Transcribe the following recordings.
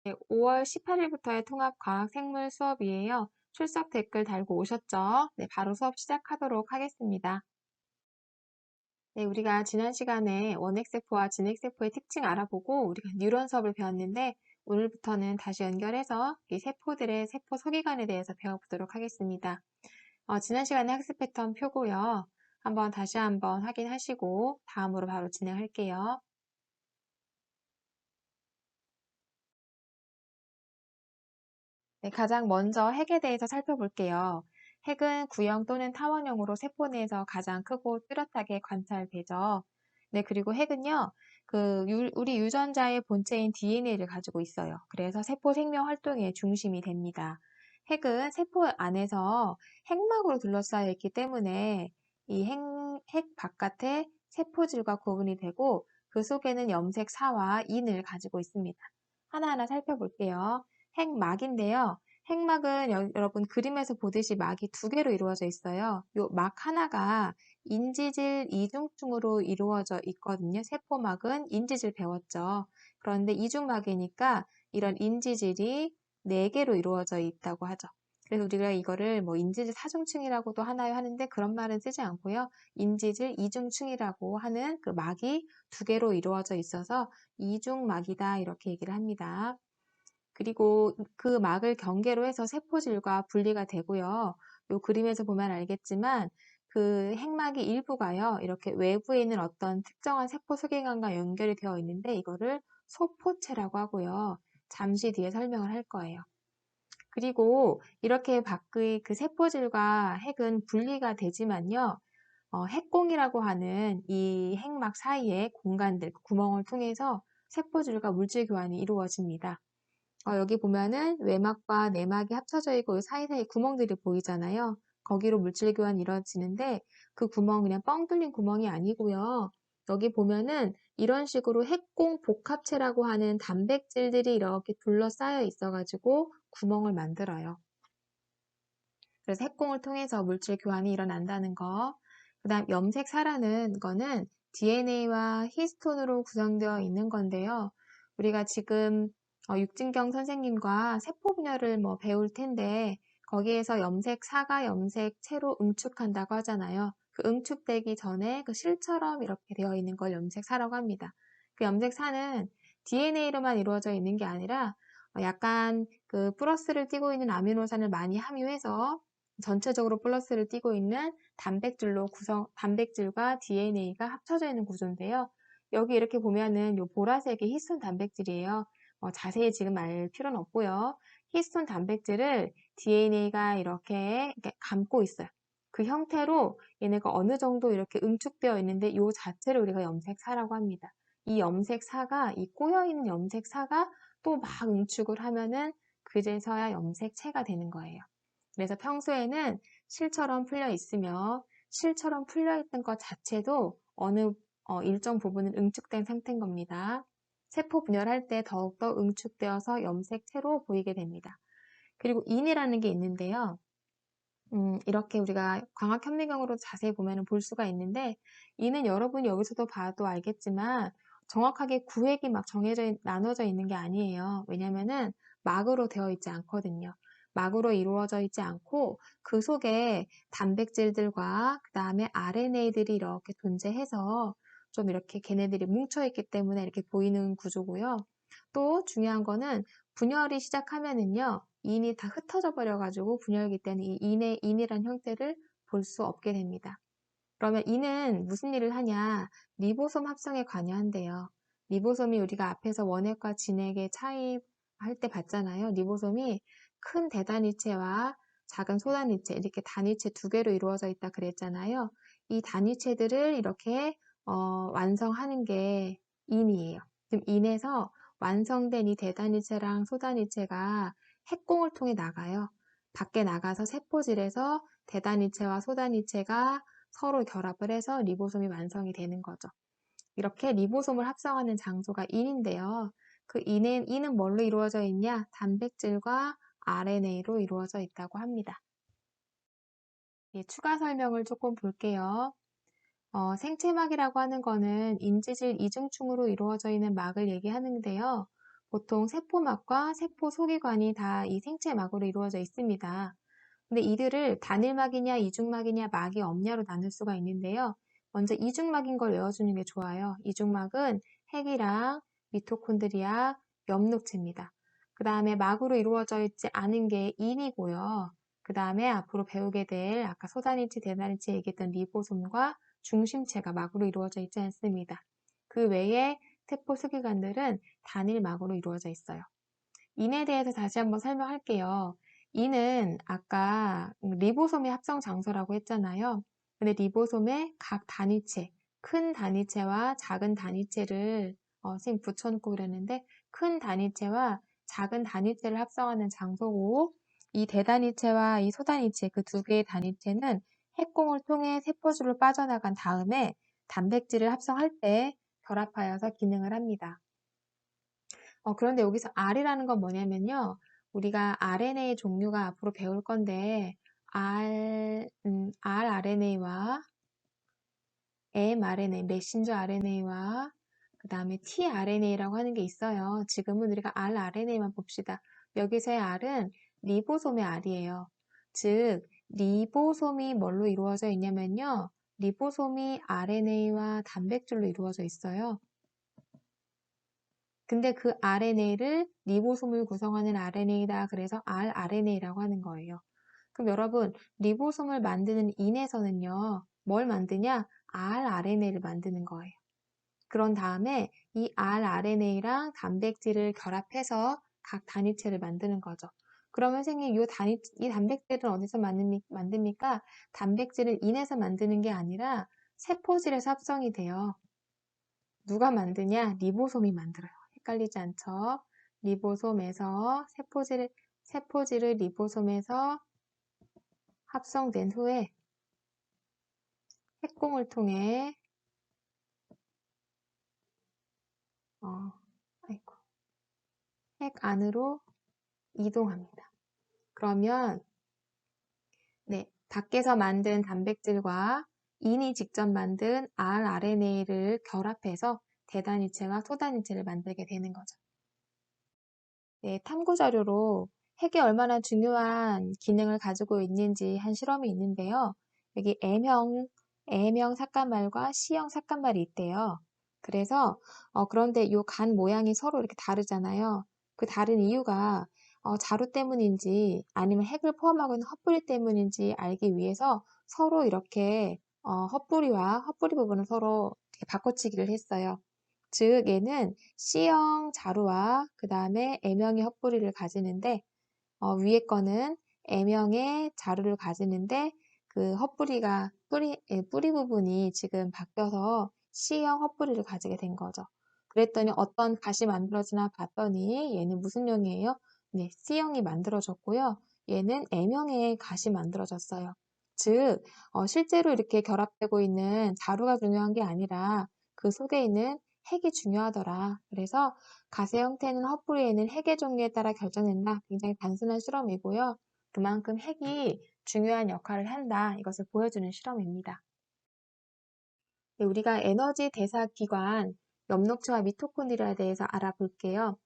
네, 5월 18일부터의 통합과학 생물 수업이에요. 출석 댓글 달고 오셨죠? 네, 바로 수업 시작하도록 하겠습니다. 네, 우리가 지난 시간에 원핵세포와 진핵세포의 특징 알아보고 우리가 뉴런 수업을 배웠는데 오늘부터는 다시 연결해서 이 세포들의 세포 소기관에 대해서 배워보도록 하겠습니다. 지난 시간에 학습 패턴 표고요. 다시 한번 확인하시고 다음으로 바로 진행할게요. 네, 가장 먼저 핵에 대해서 살펴볼게요. 핵은 구형 또는 타원형으로 세포 내에서 가장 크고 뚜렷하게 관찰되죠. 네, 그리고 핵은요, 우리 유전자의 본체인 DNA를 가지고 있어요. 그래서 세포 생명 활동의 중심이 됩니다. 핵은 세포 안에서 핵막으로 둘러싸여 있기 때문에 이 핵 바깥에 세포질과 구분이 되고 그 속에는 염색사와 인을 가지고 있습니다. 하나하나 살펴볼게요. 핵막인데요. 핵막은 여러분 그림에서 보듯이 막이 두 개로 이루어져 있어요. 요 막 하나가 인지질 이중층으로 이루어져 있거든요. 세포막은 인지질 배웠죠. 그런데 이중막이니까 이런 인지질이 네 개로 이루어져 있다고 하죠. 그래서 우리가 이거를 뭐 인지질 사중층이라고도 하나요 하는데 그런 말은 쓰지 않고요. 인지질 이중층이라고 하는 그 막이 두 개로 이루어져 있어서 이중막이다 이렇게 얘기를 합니다. 그리고 그 막을 경계로 해서 세포질과 분리가 되고요. 요 그림에서 보면 알겠지만 그 핵막이 일부가요. 이렇게 외부에 있는 어떤 특정한 세포 소개관과 연결이 되어 있는데 이거를 소포체라고 하고요. 잠시 뒤에 설명을 할 거예요. 그리고 이렇게 밖의 그 세포질과 핵은 분리가 되지만요. 핵공이라고 하는 이 핵막 사이의 공간들, 구멍을 통해서 세포질과 물질 교환이 이루어집니다. 여기 보면은 외막과 내막이 합쳐져 있고 사이사이 구멍들이 보이잖아요. 거기로 물질 교환이 이루어지는데 그 구멍 그냥 뻥 뚫린 구멍이 아니고요. 여기 보면은 이런 식으로 핵공 복합체라고 하는 단백질들이 이렇게 둘러싸여 있어가지고 구멍을 만들어요. 그래서 핵공을 통해서 물질 교환이 일어난다는 거. 그 다음 염색사라는 거는 DNA와 히스톤으로 구성되어 있는 건데요. 우리가 지금 육진경 선생님과 세포 분열을 뭐 배울 텐데 거기에서 염색사가 염색체로 응축한다고 하잖아요. 그 응축되기 전에 그 실처럼 이렇게 되어 있는 걸 염색사라고 합니다. 그 염색사는 DNA로만 이루어져 있는 게 아니라 약간 그 플러스를 띠고 있는 아미노산을 많이 함유해서 전체적으로 플러스를 띠고 있는 단백질과 DNA가 합쳐져 있는 구조인데요. 여기 이렇게 보면은 요 보라색이 히스톤 단백질이에요. 자세히 지금 알 필요는 없고요. 히스톤 단백질을 DNA가 이렇게 감고 있어요. 그 형태로 얘네가 어느 정도 이렇게 응축되어 있는데 요 자체를 우리가 염색사라고 합니다. 이 염색사가, 이 꼬여있는 염색사가 또 막 응축을 하면은 그제서야 염색체가 되는 거예요. 그래서 평소에는 실처럼 풀려 있으며 실처럼 풀려 있던 것 자체도 어느 일정 부분은 응축된 상태인 겁니다. 세포 분열할 때 더욱더 응축되어서 염색체로 보이게 됩니다. 그리고 인이라는 게 있는데요. 이렇게 우리가 광학현미경으로 자세히 보면 볼 수가 있는데 이는 여러분이 여기서도 봐도 알겠지만 정확하게 구획이 막 나눠져 있는 게 아니에요. 왜냐면은 막으로 되어 있지 않거든요. 막으로 이루어져 있지 않고 그 속에 단백질들과 그 다음에 RNA들이 이렇게 존재해서 좀 이렇게 걔네들이 뭉쳐있기 때문에 이렇게 보이는 구조고요. 또 중요한 거는 분열이 시작하면은요. 인이 다 흩어져 버려가지고 분열기 때문에 이 인이란 형태를 볼 수 없게 됩니다. 그러면 인은 무슨 일을 하냐? 리보솜 합성에 관여한대요. 리보솜이 우리가 앞에서 원핵과 진핵의 차이 할 때 봤잖아요. 리보솜이 큰 대단위체와 작은 소단위체 이렇게 단위체 두 개로 이루어져 있다 그랬잖아요. 이 단위체들을 이렇게 완성하는 게 인이에요. 지금 인에서 완성된 이 대단위체랑 소단위체가 핵공을 통해 나가요. 밖에 나가서 세포질에서 대단위체와 소단위체가 서로 결합을 해서 리보솜이 완성이 되는 거죠. 이렇게 리보솜을 합성하는 장소가 인인데요. 그 인은 뭘로 이루어져 있냐? 단백질과 RNA로 이루어져 있다고 합니다. 예, 추가 설명을 조금 볼게요. 생체막이라고 하는 거는 인지질 이중층으로 이루어져 있는 막을 얘기하는데요. 보통 세포막과 세포 소기관이 다 이 생체막으로 이루어져 있습니다. 근데 이들을 단일막이냐 이중막이냐 막이 없냐로 나눌 수가 있는데요. 먼저 이중막인 걸 외워주는 게 좋아요. 이중막은 핵이랑 미토콘드리아, 엽록체입니다. 그 다음에 막으로 이루어져 있지 않은 게 인이고요. 그 다음에 앞으로 배우게 될 아까 소단일체, 대단일체 얘기했던 리보솜과 중심체가 막으로 이루어져 있지 않습니다. 그 외에 세포 수기관들은 단일막으로 이루어져 있어요. 인에 대해서 다시 한번 설명할게요. 인은 아까 리보솜의 합성 장소라고 했잖아요. 근데 리보솜의 각 단위체, 큰 단위체와 작은 단위체를 선생님 붙여놓고 그랬는데 큰 단위체와 작은 단위체를 합성하는 장소고 이 대단위체와 이 소단위체 그 두 개의 단위체는 핵공을 통해 세포줄로 빠져나간 다음에 단백질을 합성할 때 결합하여서 기능을 합니다. 그런데 여기서 R이라는 건 뭐냐면요. 우리가 RNA 종류가 앞으로 배울 건데 rRNA와 mRNA, 메신저 RNA와 그 다음에 tRNA라고 하는 게 있어요. 지금은 우리가 rRNA만 봅시다. 여기서의 R은 리보솜의 R이에요. 즉, 리보솜이 뭘로 이루어져 있냐면요. 리보솜이 RNA와 단백질로 이루어져 있어요. 근데 그 RNA를 리보솜을 구성하는 RNA다. 그래서 rRNA라고 하는 거예요. 그럼 여러분, 리보솜을 만드는 인에서는요, 뭘 만드냐? rRNA를 만드는 거예요. 그런 다음에 이 rRNA랑 단백질을 결합해서 각 단위체를 만드는 거죠. 그러면 선생님, 이 단백질은 어디서 만듭니까? 단백질은 인에서 만드는 게 아니라 세포질에서 합성이 돼요. 누가 만드냐? 리보솜이 만들어요. 헷갈리지 않죠? 리보솜에서 세포질을 리보솜에서 합성된 후에 핵공을 통해 핵 안으로 이동합니다. 그러면 네, 밖에서 만든 단백질과 인이 직접 만든 rRNA를 결합해서 대단위체와 소단위체를 만들게 되는 거죠. 네, 탐구 자료로 핵이 얼마나 중요한 기능을 가지고 있는지 한 실험이 있는데요. 여기 A형 삭간말과 C형 삭간말이 있대요. 그래서 그런데 이 간 모양이 서로 이렇게 다르잖아요. 그 다른 이유가 자루 때문인지 아니면 핵을 포함하고 있는 헛뿌리 때문인지 알기 위해서 서로 이렇게 헛뿌리 부분을 서로 이렇게 바꿔치기를 했어요. 즉 얘는 C형 자루와 그 다음에 M형의 헛뿌리를 가지는데 위에 거는 M형의 자루를 가지는데 그 헛뿌리가 뿌리 부분이 지금 바뀌어서 C형 헛뿌리를 가지게 된 거죠. 그랬더니 어떤 갓이 만들어지나 봤더니 얘는 무슨 형이에요? 네, C형이 만들어졌고요. 얘는 M형의 갓이 만들어졌어요. 즉, 실제로 이렇게 결합되고 있는 자루가 중요한 게 아니라 그 속에 있는 핵이 중요하더라. 그래서 가세 형태는 헛뿌리에는 핵의 종류에 따라 결정된다. 굉장히 단순한 실험이고요. 그만큼 핵이 중요한 역할을 한다. 이것을 보여주는 실험입니다. 네, 우리가 에너지 대사 기관, 엽록체와 미토콘드리아에 대해서 알아볼게요.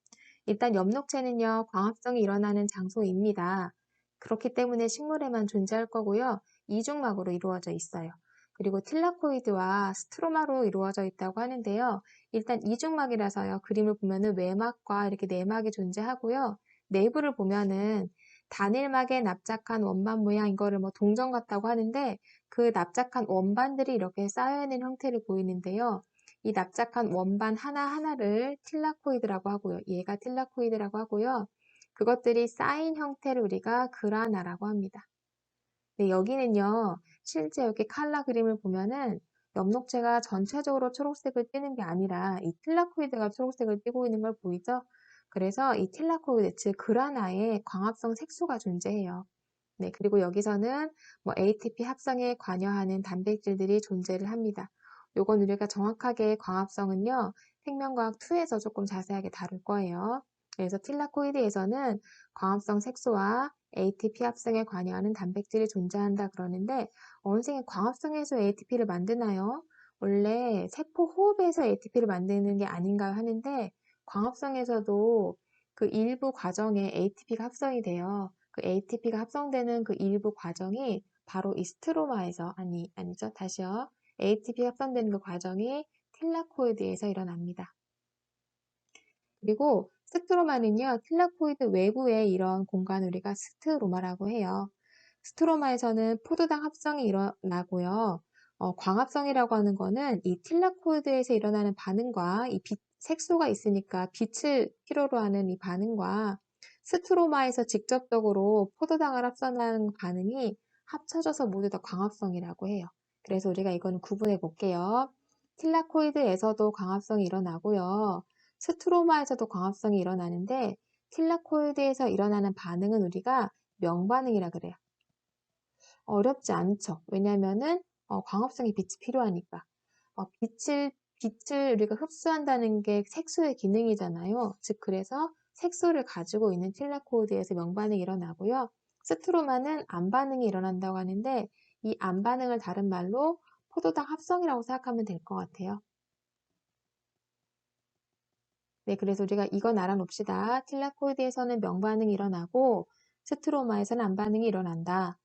일단 엽록체는요, 광합성이 일어나는 장소입니다. 그렇기 때문에 식물에만 존재할 거고요. 이중막으로 이루어져 있어요. 그리고 틸라코이드와 스트로마로 이루어져 있다고 하는데요. 일단 이중막이라서요. 그림을 보면은 외막과 이렇게 내막이 존재하고요. 내부를 보면은 단일막에 납작한 원반 모양 이거를 뭐 동전 같다고 하는데 그 납작한 원반들이 이렇게 쌓여있는 형태를 보이는데요. 이 납작한 원반 하나하나를 틸라코이드라고 하고요. 얘가 틸라코이드라고 하고요. 그것들이 쌓인 형태를 우리가 그라나라고 합니다. 네, 여기는요. 실제 여기 칼라 그림을 보면은 엽록체가 전체적으로 초록색을 띠는 게 아니라 이 틸라코이드가 초록색을 띠고 있는 걸 보이죠? 그래서 이 틸라코이드, 즉 그라나에 광합성 색소가 존재해요. 네, 그리고 여기서는 뭐 ATP 합성에 관여하는 단백질들이 존재를 합니다. 요건 우리가 정확하게 광합성은요, 생명과학 2에서 조금 자세하게 다룰 거예요. 그래서 틸라코이드에서는 광합성 색소와 ATP 합성에 관여하는 단백질이 존재한다 그러는데, 선생님 광합성에서 ATP를 만드나요? 원래 세포 호흡에서 ATP를 만드는 게 아닌가요? 하는데, 광합성에서도 그 일부 과정에 ATP가 합성이 돼요. 그 ATP가 합성되는 그 일부 과정이 바로 이 스트로마에서, 아니죠. 다시요. ATP 합성되는 그 과정이 틸라코이드에서 일어납니다. 그리고 스트로마는요, 틸라코이드 외부에 이런 공간을 우리가 스트로마라고 해요. 스트로마에서는 포도당 합성이 일어나고요. 광합성이라고 하는 거는 이 틸라코이드에서 일어나는 반응과 이 색소가 있으니까 빛을 필요로 하는 이 반응과 스트로마에서 직접적으로 포도당을 합성하는 반응이 합쳐져서 모두 다 광합성이라고 해요. 그래서 우리가 이건 구분해 볼게요. 틸라코이드에서도 광합성이 일어나고요. 스트로마에서도 광합성이 일어나는데 틸라코이드에서 일어나는 반응은 우리가 명반응이라 그래요. 어렵지 않죠. 왜냐면은 광합성에 빛이 필요하니까. 빛을 우리가 흡수한다는 게 색소의 기능이잖아요. 즉 그래서 색소를 가지고 있는 틸라코이드에서 명반응이 일어나고요. 스트로마는 암반응이 일어난다고 하는데 이 암반응을 다른 말로 포도당 합성이라고 생각하면 될 것 같아요. 네, 그래서 우리가 이건 알아놓읍시다. 틸라코이드에서는 명반응이 일어나고 스트로마에서는 암반응이 일어난다.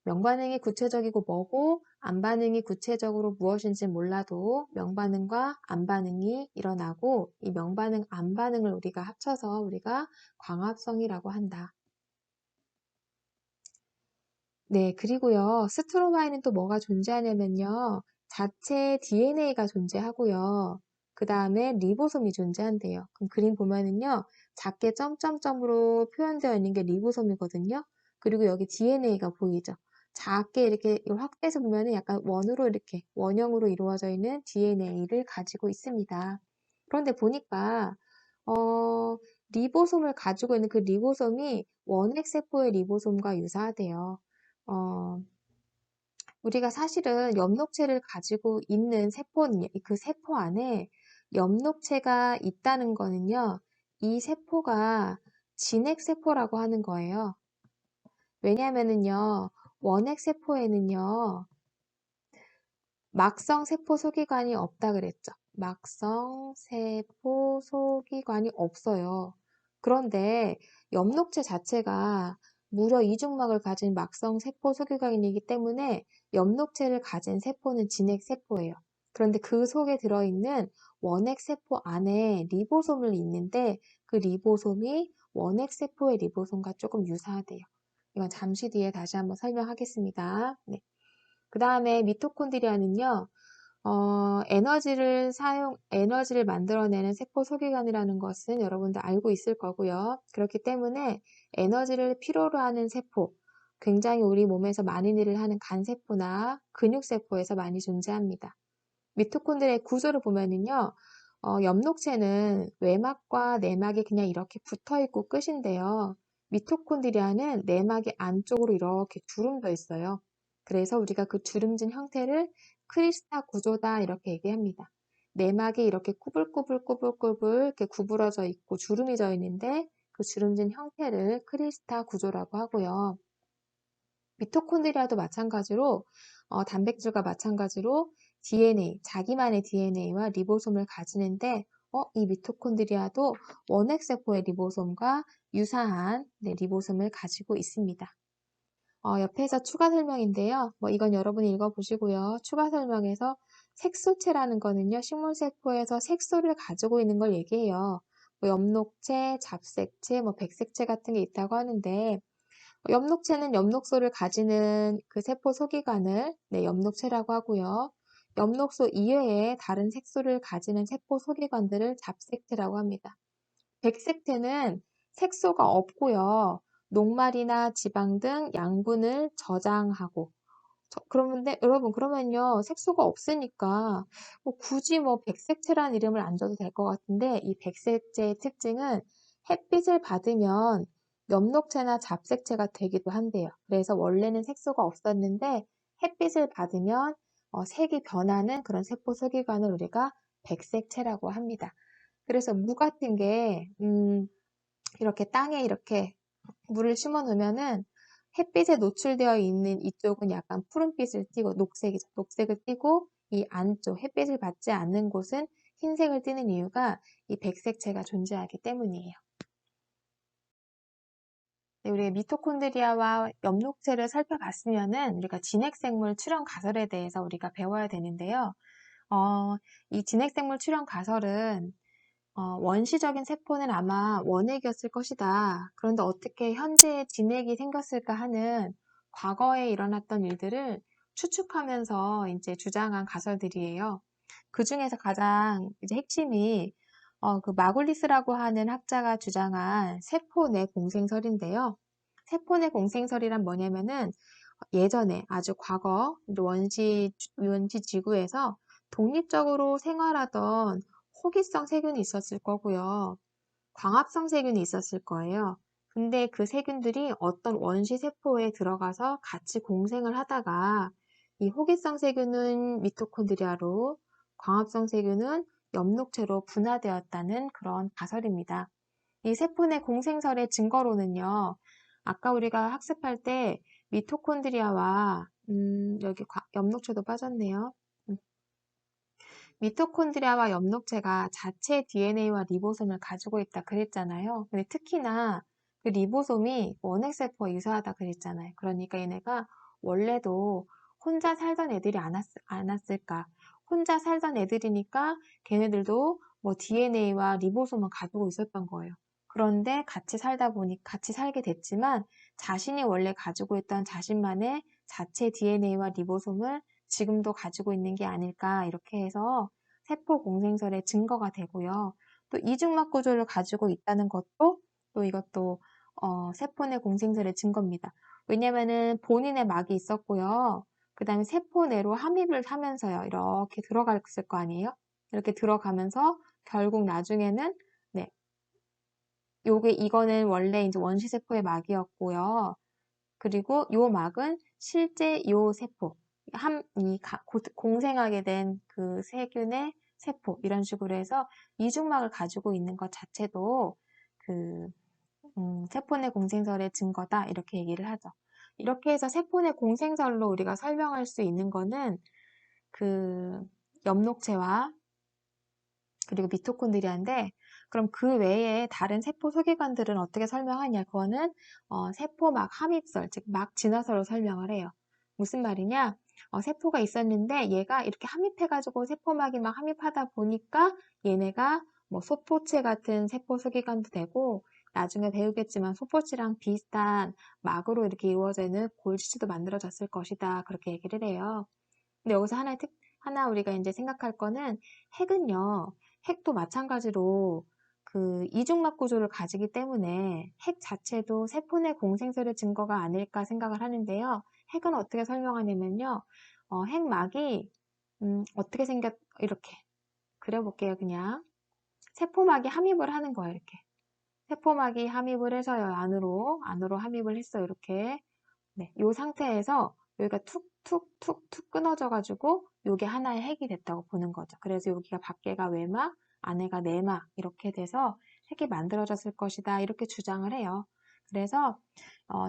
명반응이 구체적이고 뭐고 암반응이 구체적으로 무엇인지 몰라도 명반응과 암반응이 일어나고 이 명반응, 암반응을 우리가 합쳐서 우리가 광합성이라고 한다. 네, 그리고요. 스트로마에는 또 뭐가 존재하냐면요. 자체 DNA가 존재하고요. 그 다음에 리보솜이 존재한대요. 그럼 그림 보면은요. 작게 점점점으로 표현되어 있는 게 리보솜이거든요. 그리고 여기 DNA가 보이죠. 작게 이렇게 확대해서 보면은 약간 원으로 이렇게 원형으로 이루어져 있는 DNA를 가지고 있습니다. 그런데 보니까 리보솜을 가지고 있는 그 리보솜이 원핵세포의 리보솜과 유사하대요. 어, 우리가 사실은 엽록체를 가지고 있는 세포는 그 세포 안에 엽록체가 있다는 거는요. 이 세포가 진핵세포라고 하는 거예요. 왜냐하면은요. 원핵세포에는요. 막성 세포 소기관이 없다 그랬죠. 막성 세포 소기관이 없어요. 그런데 엽록체 자체가 무려 이중막을 가진 막성 세포 소기관이기 때문에 엽록체를 가진 세포는 진핵세포예요. 그런데 그 속에 들어있는 원핵세포 안에 리보솜을 있는데 그 리보솜이 원핵세포의 리보솜과 조금 유사하대요. 이건 잠시 뒤에 다시 한번 설명하겠습니다. 네. 그 다음에 미토콘드리아는요, 에너지를 만들어내는 세포 소기관이라는 것은 여러분들 알고 있을 거고요. 그렇기 때문에 에너지를 필요로 하는 세포, 굉장히 우리 몸에서 많은 일을 하는 간세포나 근육세포에서 많이 존재합니다. 미토콘드리아의 구조를 보면은요, 엽록체는 외막과 내막이 그냥 이렇게 붙어 있고 끝인데요. 미토콘드리아는 내막이 안쪽으로 이렇게 주름져 있어요. 그래서 우리가 그 주름진 형태를 크리스타 구조다 이렇게 얘기합니다. 내막이 이렇게 꾸불꾸불꾸불꾸불 이렇게 구부러져 있고 주름이 져 있는데 그 주름진 형태를 크리스타 구조라고 하고요. 미토콘드리아도 마찬가지로 단백질과 마찬가지로 DNA, 자기만의 DNA와 리보솜을 가지는데 이 미토콘드리아도 원핵세포의 리보솜과 유사한 리보솜을 가지고 있습니다. 옆에서 추가 설명인데요. 이건 여러분이 읽어보시고요. 추가 설명에서 색소체라는 거는요. 식물세포에서 색소를 가지고 있는 걸 얘기해요. 엽록체, 잡색체, 백색체 같은 게 있다고 하는데 엽록체는 엽록소를 가지는 그 세포 소기관을 엽록체라고 하고요. 엽록소 이외에 다른 색소를 가지는 세포 소기관들을 잡색체라고 합니다. 백색체는 색소가 없고요. 녹말이나 지방 등 양분을 저장하고 그런데 여러분 그러면요 색소가 없으니까 굳이 백색체라는 이름을 안 줘도 될 것 같은데 이 백색체의 특징은 햇빛을 받으면 엽록체나 잡색체가 되기도 한대요. 그래서 원래는 색소가 없었는데 햇빛을 받으면 색이 변하는 그런 세포 소기관을 우리가 백색체라고 합니다. 그래서 무 같은 게 이렇게 땅에 이렇게 물을 심어 놓으면은 햇빛에 노출되어 있는 이쪽은 약간 푸른빛을 띠고 녹색이죠. 녹색을 띠고 이 안쪽 햇빛을 받지 않는 곳은 흰색을 띠는 이유가 이 백색체가 존재하기 때문이에요. 네, 우리가 미토콘드리아와 엽록체를 살펴봤으면은 우리가 진핵생물 출현 가설에 대해서 우리가 배워야 되는데요. 이 진핵생물 출현 가설은 원시적인 세포는 아마 원핵이었을 것이다. 그런데 어떻게 현재의 진핵이 생겼을까 하는 과거에 일어났던 일들을 추측하면서 이제 주장한 가설들이에요. 그 중에서 가장 이제 핵심이 그 마굴리스라고 하는 학자가 주장한 세포 내 공생설인데요. 세포 내 공생설이란 뭐냐면은 예전에 아주 과거 원시 지구에서 독립적으로 생활하던 호기성 세균이 있었을 거고요. 광합성 세균이 있었을 거예요. 근데 그 세균들이 어떤 원시 세포에 들어가서 같이 공생을 하다가 이 호기성 세균은 미토콘드리아로 광합성 세균은 엽록체로 분화되었다는 그런 가설입니다. 이 세포 내 공생설의 증거로는요. 아까 우리가 학습할 때 미토콘드리아와 여기 엽록체도 빠졌네요. 미토콘드리아와 엽록체가 자체 DNA와 리보솜을 가지고 있다 그랬잖아요. 근데 특히나 그 리보솜이 원핵세포와 유사하다 그랬잖아요. 그러니까 얘네가 원래도 혼자 살던 애들이 않았을까. 혼자 살던 애들이니까 걔네들도 뭐 DNA와 리보솜을 가지고 있었던 거예요. 그런데 같이 살다 보니 같이 살게 됐지만 자신이 원래 가지고 있던 자신만의 자체 DNA와 리보솜을 지금도 가지고 있는 게 아닐까 이렇게 해서 세포 공생설의 증거가 되고요. 또 이중막 구조를 가지고 있다는 것도 또 이것도 세포 내 공생설의 증거입니다. 왜냐면은 본인의 막이 있었고요. 그 다음에 세포 내로 함입을 하면서요. 이렇게 들어갔을 거 아니에요? 이렇게 들어가면서 결국 나중에는 네, 이거는 원래 이제 원시세포의 막이었고요. 그리고 요 막은 실제 요 세포, 공생하게 된 그 세균의 세포, 이런 식으로 해서 이중막을 가지고 있는 것 자체도 그, 세포 내 공생설의 증거다, 이렇게 얘기를 하죠. 이렇게 해서 세포 내 공생설로 우리가 설명할 수 있는 거는 그 엽록체와 그리고 미토콘드리아인데 그럼 그 외에 다른 세포 소기관들은 어떻게 설명하냐? 그거는 세포막 함입설, 즉 막 진화설로 설명을 해요. 무슨 말이냐? 세포가 있었는데 얘가 이렇게 함입해가지고 세포막이 막 함입하다 보니까 얘네가 뭐 소포체 같은 세포 소기관도 되고 나중에 배우겠지만 소포체랑 비슷한 막으로 이렇게 이루어져 있는 골지치도 만들어졌을 것이다. 그렇게 얘기를 해요. 근데 여기서 하나 우리가 이제 생각할 거는 핵은요. 핵도 마찬가지로 그 이중막 구조를 가지기 때문에 핵 자체도 세포 내 공생설의 증거가 아닐까 생각을 하는데요. 핵은 어떻게 설명하냐면요. 핵막이 어떻게 이렇게 그려볼게요. 그냥 세포막이 함입을 하는 거예요. 이렇게 세포막이 함입을 해서요. 안으로 함입을 했어요. 이렇게 네, 이 상태에서 여기가 툭툭툭툭 끊어져가지고 이게 하나의 핵이 됐다고 보는 거죠. 그래서 여기가 밖에가 외막, 안에가 내막 이렇게 돼서 핵이 만들어졌을 것이다 이렇게 주장을 해요. 그래서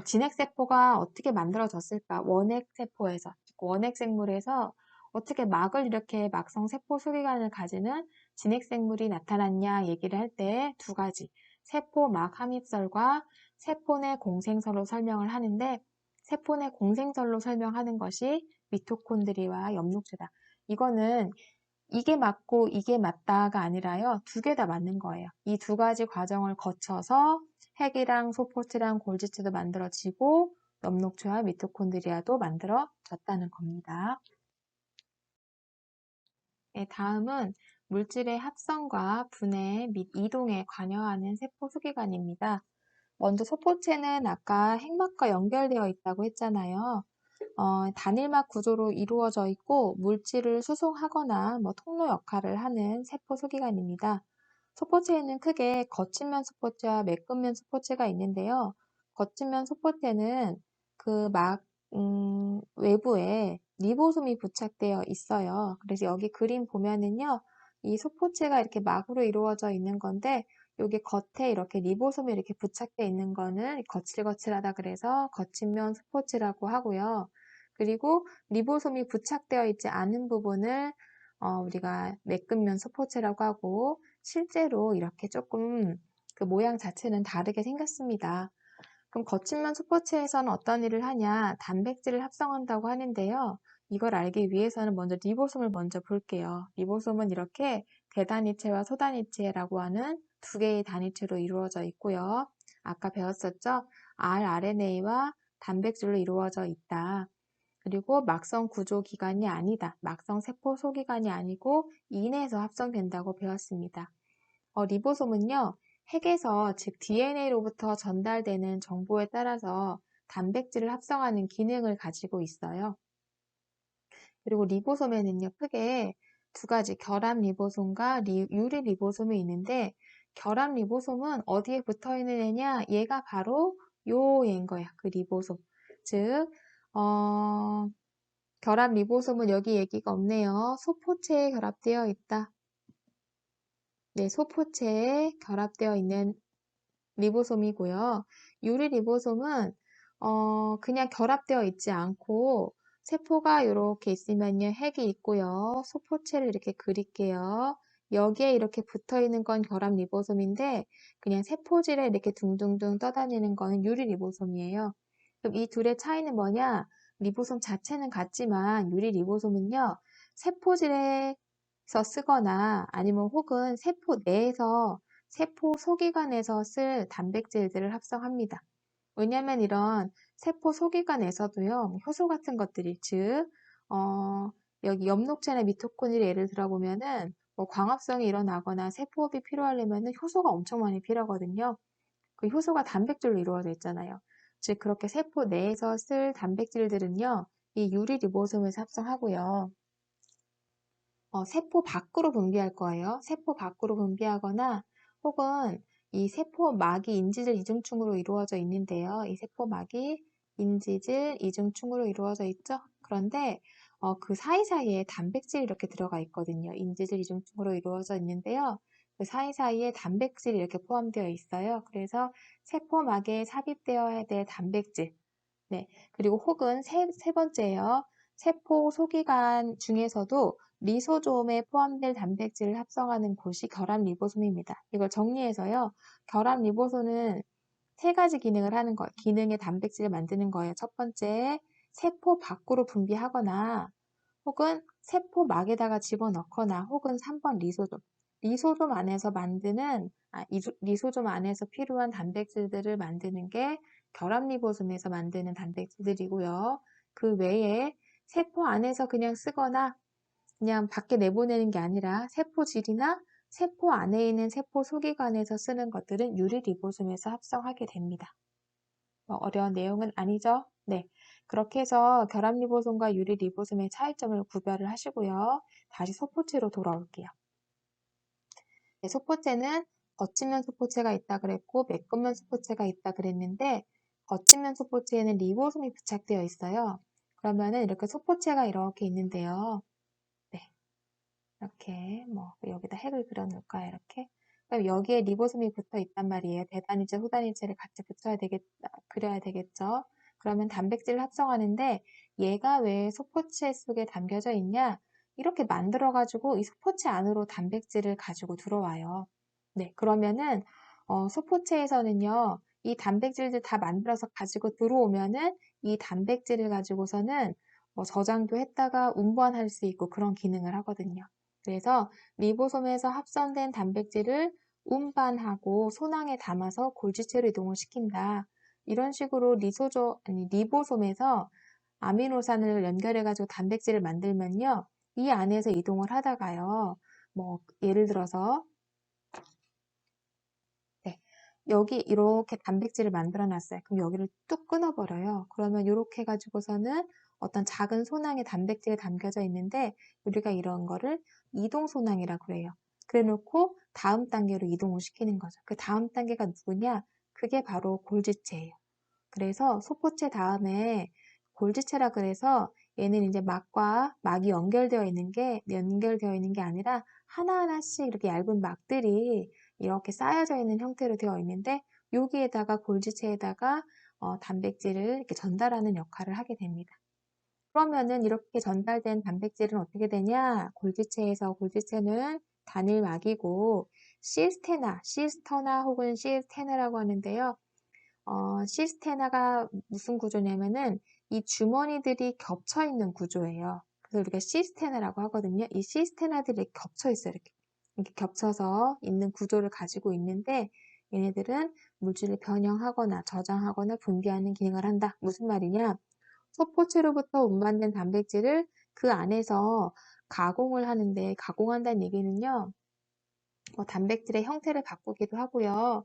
진핵세포가 어떻게 만들어졌을까? 원핵세포에서, 원핵생물에서 어떻게 막을 이렇게 막성 세포 소기관을 가지는 진핵생물이 나타났냐 얘기를 할 때 두 가지, 세포막 함입설과 세포 내 공생설로 설명을 하는데 세포 내 공생설로 설명하는 것이 미토콘드리아와 엽록체다. 이거는 이게 맞고 이게 맞다가 아니라요. 두 개 다 맞는 거예요. 이 두 가지 과정을 거쳐서 핵이랑 소포체랑 골지체도 만들어지고 엽록체와 미토콘드리아도 만들어졌다는 겁니다. 네, 다음은 물질의 합성과 분해 및 이동에 관여하는 세포 소기관입니다. 먼저 소포체는 아까 핵막과 연결되어 있다고 했잖아요. 단일막 구조로 이루어져 있고 물질을 수송하거나 뭐 통로 역할을 하는 세포 소기관입니다. 소포체에는 크게 거친면 소포체와 매끈면 소포체가 있는데요. 거친면 소포체는 그 막 외부에 리보솜이 부착되어 있어요. 그래서 여기 그림 보면은요. 이 소포체가 이렇게 막으로 이루어져 있는 건데 여기 겉에 이렇게 리보솜이 이렇게 부착되어 있는 거는 거칠거칠하다 그래서 거친면 소포체라고 하고요. 그리고 리보솜이 부착되어 있지 않은 부분을 우리가 매끈면 소포체라고 하고 실제로 이렇게 조금 그 모양 자체는 다르게 생겼습니다. 그럼 거친면 스포츠에서는 어떤 일을 하냐? 단백질을 합성한다고 하는데요. 이걸 알기 위해서는 먼저 리보솜을 먼저 볼게요. 리보솜은 이렇게 대단위체와 소단위체라고 하는 두 개의 단위체로 이루어져 있고요. 아까 배웠었죠? rRNA와 단백질로 이루어져 있다. 그리고 막성 구조 기관이 아니다. 막성 세포 소기관이 아니고 인해서 합성된다고 배웠습니다. 리보솜은요, 핵에서 즉 DNA로부터 전달되는 정보에 따라서 단백질을 합성하는 기능을 가지고 있어요. 그리고 리보솜에는요, 크게 두 가지 결합 리보솜과 유리 리보솜이 있는데, 결합 리보솜은 어디에 붙어 있는 애냐? 얘가 바로 요 얘인 거야. 그 리보솜. 즉, 결합 리보솜은 여기 얘기가 없네요. 소포체에 결합되어 있다. 네, 소포체에 결합되어 있는 리보솜이고요. 유리 리보솜은 그냥 결합되어 있지 않고 세포가 이렇게 있으면요, 핵이 있고요. 소포체를 이렇게 그릴게요. 여기에 이렇게 붙어 있는 건 결합 리보솜인데 그냥 세포질에 이렇게 둥둥둥 떠다니는 거는 유리 리보솜이에요. 그럼 이 둘의 차이는 뭐냐? 리보솜 자체는 같지만 유리 리보솜은요, 세포질에서 쓰거나 아니면 혹은 세포 내에서 세포 소기관에서 쓸 단백질들을 합성합니다. 왜냐하면 이런 세포 소기관에서도요, 효소 같은 것들이, 즉, 여기 엽록체나 미토콘드리아 예를 들어보면은, 뭐 광합성이 일어나거나 세포업이 필요하려면은 효소가 엄청 많이 필요하거든요. 그 효소가 단백질로 이루어져 있잖아요. 즉, 그렇게 세포 내에서 쓸 단백질들은요, 이 유리 리보솜에서 합성하고요. 세포 밖으로 분비할 거예요. 세포 밖으로 분비하거나 혹은 이 세포막이 인지질 이중충으로 이루어져 있는데요. 이 세포막이 인지질 이중충으로 이루어져 있죠. 그런데 그 사이사이에 단백질이 이렇게 들어가 있거든요. 인지질 이중충으로 이루어져 있는데요. 그 사이사이에 단백질이 이렇게 포함되어 있어요. 그래서 세포막에 삽입되어야 될 단백질. 네. 그리고 혹은 세 번째요. 세포 소기관 중에서도 리소솜에 포함될 단백질을 합성하는 곳이 결합 리보솜입니다. 이걸 정리해서요. 결합 리보솜은 세 가지 기능을 하는 거예요. 기능의 단백질을 만드는 거예요. 첫 번째, 세포 밖으로 분비하거나 혹은 세포막에다가 집어넣거나 혹은 3번 리소솜. 리소솜 안에서 만드는, 리소솜 안에서 필요한 단백질들을 만드는 게 결합 리보솜에서 만드는 단백질들이고요. 그 외에 세포 안에서 그냥 쓰거나 그냥 밖에 내보내는 게 아니라 세포질이나 세포 안에 있는 세포 소기관에서 쓰는 것들은 유리 리보솜에서 합성하게 됩니다. 어려운 내용은 아니죠? 네. 그렇게 해서 결합 리보솜과 유리 리보솜의 차이점을 구별을 하시고요. 다시 소포체로 돌아올게요. 네, 소포체는 거친면 소포체가 있다 그랬고 매끈면 소포체가 있다 그랬는데 거친면 소포체에는 리보솜이 부착되어 있어요. 그러면은 이렇게 소포체가 이렇게 있는데요. 네. 이렇게 뭐 여기다 핵을 그려 놓을까요? 이렇게. 그럼 여기에 리보솜이 붙어 있단 말이에요. 대단위체, 후단위체를 같이 그려야 되겠죠. 그러면 단백질을 합성하는데 얘가 왜 소포체 속에 담겨져 있냐? 이렇게 만들어가지고 이 소포체 안으로 단백질을 가지고 들어와요. 네, 그러면은 소포체에서는요, 이 단백질들 다 만들어서 가지고 들어오면은 이 단백질을 가지고서는 저장도 했다가 운반할 수 있고 그런 기능을 하거든요. 그래서 리보솜에서 합성된 단백질을 운반하고 소낭에 담아서 골지체로 이동을 시킨다. 이런 식으로 리보솜에서 아미노산을 연결해가지고 단백질을 만들면요. 이 안에서 이동을 하다가요. 뭐 예를 들어서 네, 여기 이렇게 단백질을 만들어 놨어요. 그럼 여기를 뚝 끊어버려요. 그러면 이렇게 해가지고서는 어떤 작은 소낭에 단백질이 담겨져 있는데 우리가 이런 거를 이동소낭이라고 그래요. 그래 놓고 다음 단계로 이동을 시키는 거죠. 그 다음 단계가 누구냐? 그게 바로 골지체예요. 그래서 소포체 다음에 골지체라 그래서 얘는 이제 막이 연결되어 있는 게 아니라 하나하나씩 이렇게 얇은 막들이 이렇게 쌓여져 있는 형태로 되어 있는데 여기에다가 골지체에다가 단백질을 이렇게 전달하는 역할을 하게 됩니다. 그러면은 이렇게 전달된 단백질은 어떻게 되냐? 골지체는 단일막이고 시스터나 혹은 시스테나라고 하는데요. 시스테나가 무슨 구조냐면은 이 주머니들이 겹쳐 있는 구조예요. 그래서 우리가 시스테나라고 하거든요. 이 시스테나들이 겹쳐 있어요. 이렇게 겹쳐서 있는 구조를 가지고 있는데 얘네들은 물질을 변형하거나 저장하거나 분비하는 기능을 한다. 무슨 말이냐? 소포체로부터 운반된 단백질을 그 안에서 가공을 하는데 가공한다는 얘기는요. 단백질의 형태를 바꾸기도 하고요.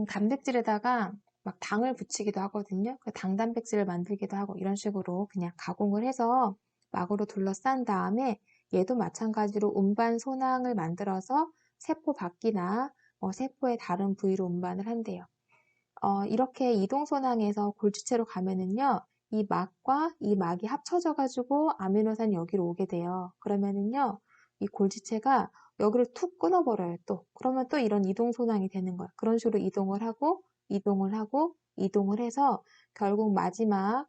단백질에다가 막 당을 붙이기도 하거든요. 그 당 단백질을 만들기도 하고 이런 식으로 그냥 가공을 해서 막으로 둘러싼 다음에 얘도 마찬가지로 운반 소낭을 만들어서 세포 밖이나 세포의 다른 부위로 운반을 한대요. 이렇게 이동소낭에서 골지체로 가면은요, 이 막과 이 막이 합쳐져 가지고 아미노산이 여기로 오게 돼요. 그러면은요, 이 골지체가 여기를 툭 끊어버려요, 또. 그러면 또 이런 이동소낭이 되는 거야. 그런 식으로 이동을 하고, 이동을 하고, 이동을 해서 결국 마지막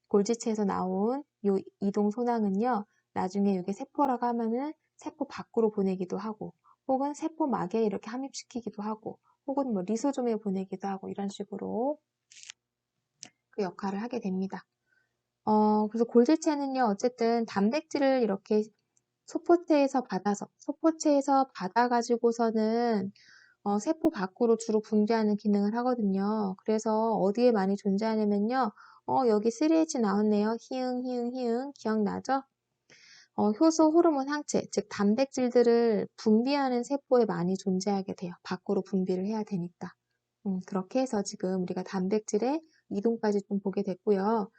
골지체에서 나온 이 이동소낭은요, 나중에 이게 세포라고 하면은 세포 밖으로 보내기도 하고, 혹은 세포막에 이렇게 함입시키기도 하고, 혹은 뭐 리소좀에 보내기도 하고 이런 식으로 그 역할을 하게 됩니다. 그래서 골지체는요, 어쨌든 단백질을 이렇게 소포체에서 받아가지고서는 세포 밖으로 주로 분비하는 기능을 하거든요. 그래서 어디에 많이 존재하냐면요, 여기 3H 나왔네요. 히응, 기억나죠? 효소 호르몬 항체, 즉 단백질들을 분비하는 세포에 많이 존재하게 돼요. 밖으로 분비를 해야 되니까. 그렇게 해서 지금 우리가 단백질의 이동까지 좀 보게 됐고요.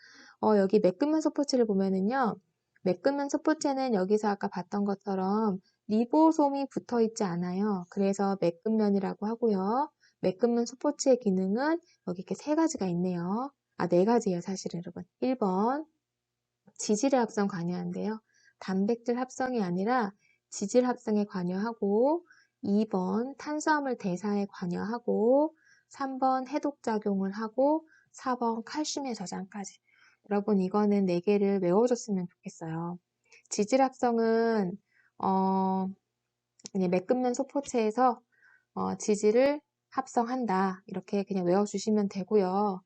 여기 매끈면 소포체를 보면은요. 매끈면 소포체는 여기서 아까 봤던 것처럼 리보솜이 붙어 있지 않아요. 그래서 매끈면이라고 하고요. 매끈면 소포체의 기능은 여기 이렇게 3가지가 있네요. 네 가지예요, 사실은 여러분. 1번, 지질의 합성 관여한대요. 단백질 합성이 아니라 지질 합성에 관여하고 2번 탄수화물 대사에 관여하고 3번 해독작용을 하고 4번 칼슘의 저장까지. 여러분 이거는 4개를 외워줬으면 좋겠어요. 지질 합성은 그냥 매끈면 소포체에서 지질을 합성한다. 이렇게 그냥 외워주시면 되고요.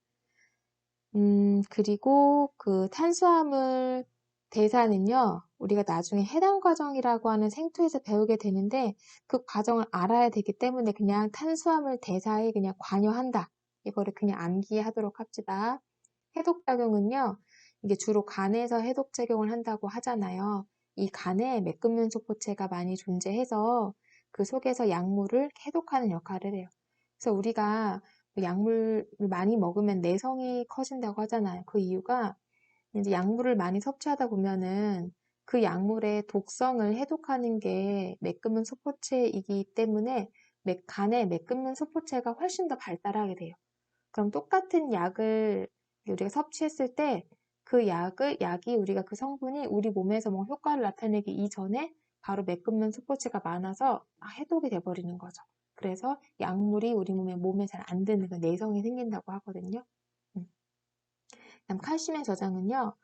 그리고 그 탄수화물 대사는요, 우리가 나중에 해당 과정이라고 하는 생투에서 배우게 되는데, 그 과정을 알아야 되기 때문에 그냥 탄수화물 대사에 그냥 관여한다. 이거를 그냥 암기하도록 합시다. 해독작용은요, 이게 주로 간에서 해독작용을 한다고 하잖아요. 이 간에 매끈면 소포체가 많이 존재해서 그 속에서 약물을 해독하는 역할을 해요. 그래서 우리가 약물을 많이 먹으면 내성이 커진다고 하잖아요. 그 이유가 이제 약물을 많이 섭취하다 보면은 그 약물의 독성을 해독하는 게 매끈면 소포체이기 때문에 간의 매끈면 소포체가 훨씬 더 발달하게 돼요. 그럼 똑같은 약을 우리가 섭취했을 때 그 약이 우리가 그 성분이 우리 몸에서 뭐 효과를 나타내기 이전에 바로 매끈면 소포체가 많아서 해독이 돼버리는 거죠. 그래서 약물이 우리 몸에 잘 안 드는 그 내성이 생긴다고 하거든요. 그다음 칼슘의 저장은요.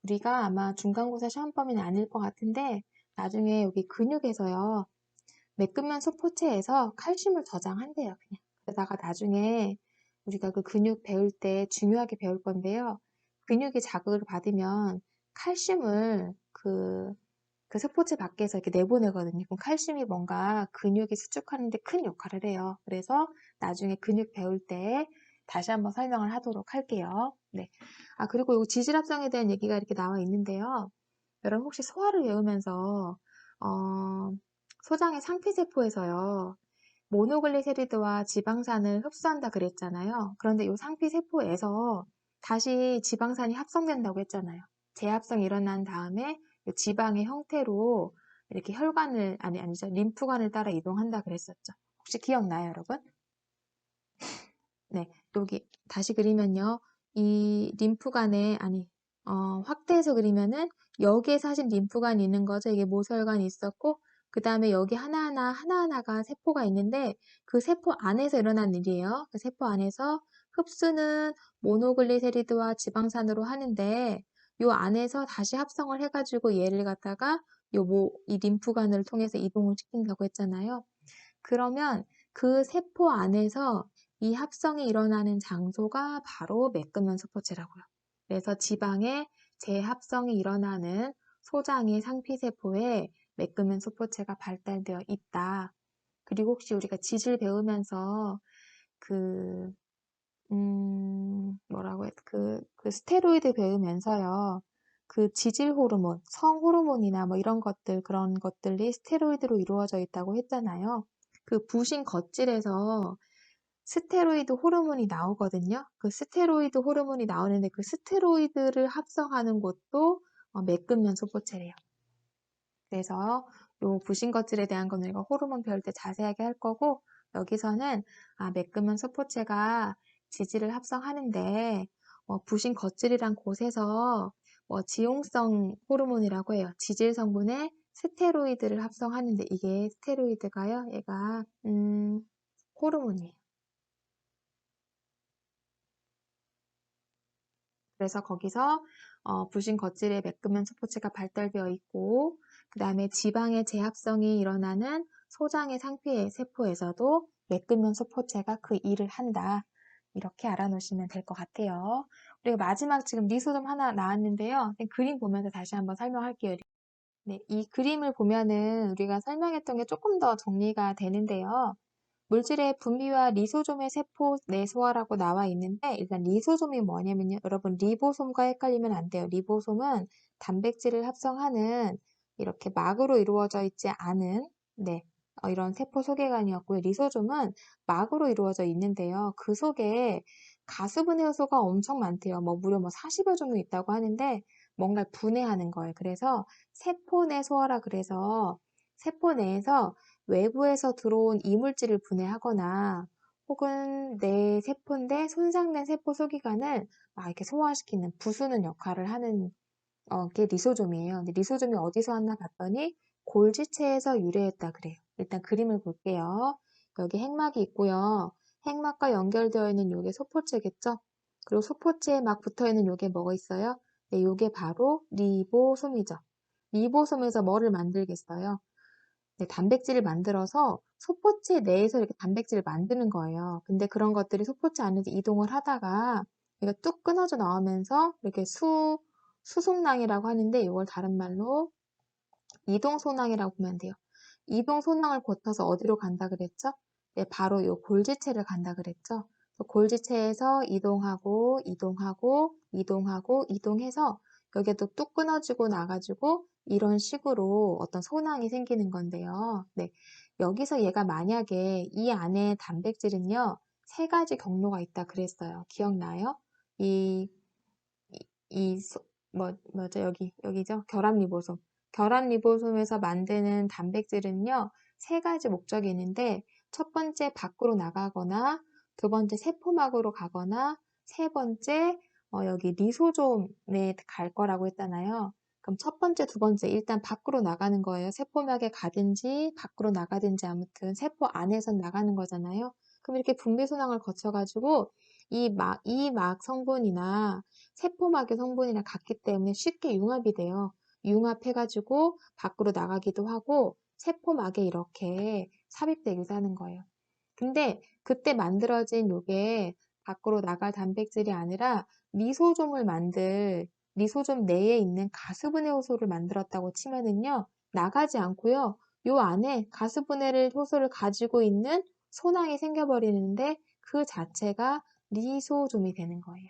우리가 아마 중간고사 시험 범위는 아닐 것 같은데 나중에 여기 근육에서요. 매끈면 소포체에서 칼슘을 저장한대요. 그냥. 그러다가 나중에 우리가 그 근육 배울 때 중요하게 배울 건데요. 근육이 자극을 받으면 칼슘을 그 스포츠 밖에서 이렇게 내보내거든요. 그럼 칼슘이 뭔가 근육이 수축하는 데 큰 역할을 해요. 그래서 나중에 근육 배울 때 다시 한번 설명을 하도록 할게요. 네. 그리고 이 지질합성에 대한 얘기가 이렇게 나와 있는데요. 여러분 혹시 소화를 외우면서 소장의 상피세포에서요. 모노글리세리드와 지방산을 흡수한다 그랬잖아요. 그런데 이 상피세포에서 다시 지방산이 합성된다고 했잖아요. 재합성이 일어난 다음에 지방의 형태로 이렇게 아니죠. 림프관을 따라 이동한다 그랬었죠. 혹시 기억나요, 여러분? 네, 여기 다시 그리면요. 이 림프관에, 확대해서 그리면은 여기에 사실 림프관이 있는 거죠. 이게 모세혈관이 있었고, 그 다음에 여기 하나하나가 세포가 있는데, 그 세포 안에서 일어난 일이에요. 그 세포 안에서 흡수는 모노글리세리드와 지방산으로 하는데, 요 안에서 다시 합성을 해가지고 얘를 갖다가 이 림프관을 통해서 이동을 시킨다고 했잖아요. 그러면 그 세포 안에서 이 합성이 일어나는 장소가 바로 매끈면 소포체라고요. 그래서 지방의 재합성이 일어나는 소장의 상피세포에 매끈면 소포체가 발달되어 있다. 그리고 혹시 우리가 지질 배우면서 그 뭐라고 했, 그 스테로이드 배우면서요. 그 지질 호르몬, 성 호르몬이나 뭐 이런 것들, 그런 것들이 스테로이드로 이루어져 있다고 했잖아요. 그 부신 겉질에서 스테로이드 호르몬이 나오거든요. 그 스테로이드 호르몬이 나오는데 그 스테로이드를 합성하는 곳도 매끈면 소포체래요. 그래서 요 부신 겉질에 대한 건 우리가 호르몬 배울 때 자세하게 할 거고, 여기서는 매끈면 소포체가 지질을 합성하는데 부신 겉질이란 곳에서 지용성 호르몬이라고 해요. 지질 성분의 스테로이드를 합성하는데 이게 스테로이드가요. 얘가 호르몬이에요. 그래서 거기서 부신 겉질에 매끈면 소포체가 발달되어 있고, 그 다음에 지방의 재합성이 일어나는 소장의 상피 세포에서도 매끈면 소포체가 그 일을 한다. 이렇게 알아놓으시면 될 것 같아요. 그리고 마지막 지금 리소좀 하나 나왔는데요. 그림 보면서 다시 한번 설명할게요. 네, 이 그림을 보면은 우리가 설명했던 게 조금 더 정리가 되는데요. 물질의 분비와 리소솜의 세포 내소화라고 나와 있는데, 일단 리소솜이 뭐냐면요. 여러분, 리보솜과 헷갈리면 안 돼요. 리보솜은 단백질을 합성하는 이렇게 막으로 이루어져 있지 않은, 네, 이런 세포 소개관이었고요. 리소솜은 막으로 이루어져 있는데요. 그 속에 가수분해 요소가 엄청 많대요. 무려 40여 종류 있다고 하는데, 뭔가를 분해하는 거예요. 그래서 세포 내 소화라 그래서 세포 내에서 외부에서 들어온 이물질을 분해하거나 혹은 내 세포인데 손상된 세포 소기관을 막 이렇게 소화시키는 부수는 역할을 하는 게 리소좀이에요. 근데 리소좀이 어디서 왔나 봤더니 골지체에서 유래했다 그래요. 일단 그림을 볼게요. 여기 핵막이 있고요. 핵막과 연결되어 있는 요게 소포체겠죠? 그리고 소포체에 막 붙어 있는 요게 뭐가 있어요? 네, 요게 바로 리보솜이죠. 리보솜에서 뭐를 만들겠어요? 네, 단백질을 만들어서 소포체 내에서 이렇게 단백질을 만드는 거예요. 근데 그런 것들이 소포체 안에서 이동을 하다가 이거 뚝 끊어져 나오면서 이렇게 수송낭이라고 하는데 이걸 다른 말로 이동소낭이라고 보면 돼요. 이동소낭을 거쳐서 어디로 간다 그랬죠? 네, 바로 이 골지체를 간다 그랬죠? 골지체에서 이동하고 이동하고 이동하고 이동해서 여기에 뚝 끊어지고 나가지고 이런 식으로 어떤 소낭이 생기는 건데요. 네, 여기서 얘가 만약에 이 안에 단백질은요, 세 가지 경로가 있다 그랬어요. 기억나요? 이, 뭐죠? 여기죠? 결합리보솜. 결합리보솜에서 만드는 단백질은요, 세 가지 목적이 있는데, 첫 번째 밖으로 나가거나, 두 번째 세포막으로 가거나, 세 번째 여기 리소솜에 갈 거라고 했잖아요. 그럼 첫 번째, 두 번째 일단 밖으로 나가는 거예요. 세포막에 가든지 밖으로 나가든지 아무튼 세포 안에서 나가는 거잖아요. 그럼 이렇게 분비소낭을 거쳐가지고 이 막 성분이나 세포막의 성분이랑 같기 때문에 쉽게 융합이 돼요. 융합해가지고 밖으로 나가기도 하고 세포막에 이렇게 삽입되기도 하는 거예요. 근데 그때 만들어진 요게 밖으로 나갈 단백질이 아니라 리소솜을 만들 리소솜 내에 있는 가수분해 효소를 만들었다고 치면은요, 나가지 않고요, 요 안에 가수분해 효소를 가지고 있는 소낭이 생겨버리는데 그 자체가 리소솜이 되는 거예요.